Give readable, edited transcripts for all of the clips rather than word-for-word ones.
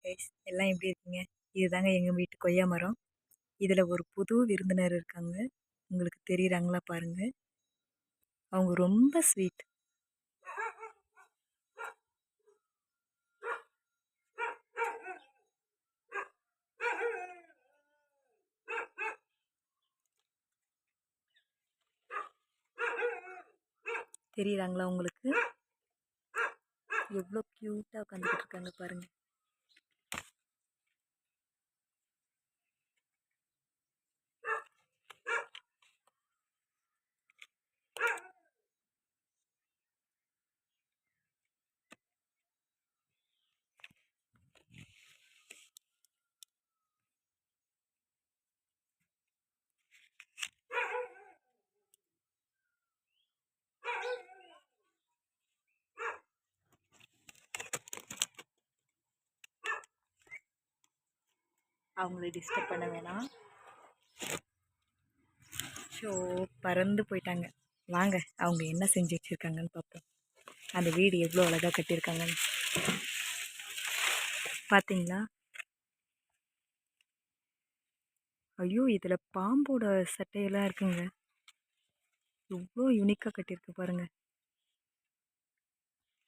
Guys, எல்லாம் எப்படி இருக்கீங்க? இதுதாங்க எங்கள் வீட்டு கொய்யா மரம். இதில் ஒரு புது விருந்தினர் இருக்காங்க. உங்களுக்கு தெரியுறாங்களா பாருங்க. அவங்க ரொம்ப ஸ்வீட். தெரியுறாங்களா உங்களுக்கு? எவ்வளோ க்யூட்டாக உட்காந்துக்கிட்டு இருக்காங்க பாருங்க. அவங்கள டிஸ்டர்ப் பண்ண வேணாம். ஸோ பறந்து போயிட்டாங்க. வாங்க அவங்க என்ன செஞ்சு வச்சுருக்காங்கன்னு பார்ப்போம். அந்த வீடு எவ்வளோ அழகாக கட்டியிருக்காங்கன்னு பார்த்தீங்களா? ஐயோ, இதில் பாம்போட சட்டையெல்லாம் இருக்குங்க. எவ்வளோ யூனிக்காக கட்டியிருக்கு பாருங்க.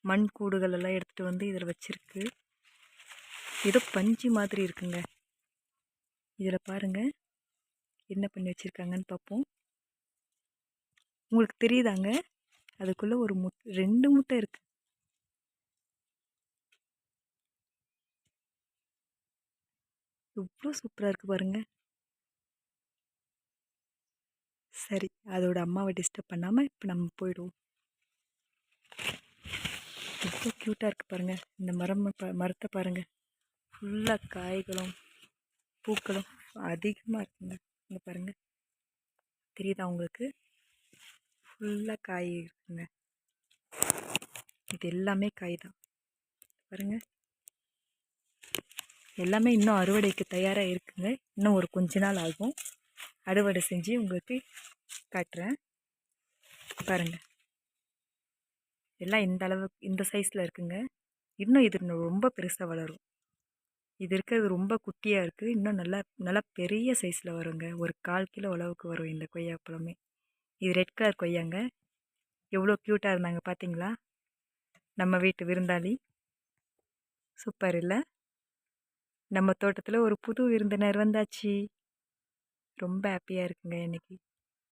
மண் கூடுகள் எல்லாம் எடுத்துகிட்டு வந்து இதில் வச்சிருக்கு. ஏதோ பஞ்சு மாதிரி இருக்குங்க. இதில் பாருங்க என்ன பண்ணி வச்சுருக்காங்கன்னு பார்ப்போம். உங்களுக்கு தெரியுதாங்க? அதுக்குள்ளே ஒரு 2 முட்டை இருக்குது. எவ்வளோ சூப்பராக இருக்குது பாருங்க. சரி, அதோட அம்மாவை டிஸ்டர்ப் பண்ணாமல் இப்போ நம்ம போயிடுவோம். எவ்வளோ க்யூட்டாக இருக்குது பாருங்கள். இந்த மரத்தை பாருங்கள். ஃபுல்லாக காய்களும் பூக்களும் அதிகமாக இருக்குங்க. இங்கே பாருங்கள், தெரியுதா உங்களுக்கு? ஃபுல்லாக காய் இருக்குங்க. இது எல்லாமே காய் தான் பாருங்கள். எல்லாமே இன்னும் அறுவடைக்கு தயாராக இருக்குங்க. இன்னும் ஒரு கொஞ்ச நாள் ஆகும். அறுவடை செஞ்சு உங்களுக்கு காட்டுறேன் பாருங்கள். எல்லாம் இந்த அளவுக்கு இந்த சைஸில் இருக்குங்க. இன்னும் இது ரொம்ப பெருசாக வளரும். இது இருக்கிறது ரொம்ப குட்டியாக இருக்குது. இன்னும் நல்லா பெரிய சைஸில் வருங்க. ஒரு 1/4 கிலோ அளவுக்கு வரும் இந்த கொய்யாப்பழமே. இது ரெட் கலர் கொய்யாங்க. எவ்வளோ க்யூட்டாக இருந்தாங்க பார்த்தீங்களா? நம்ம வீட்டு விருந்தாளி சூப்பர் இல்லை? நம்ம தோட்டத்தில் ஒரு புது விருந்தினர் வந்தாச்சு. ரொம்ப ஹாப்பியாக இருக்குங்க இன்னைக்கு.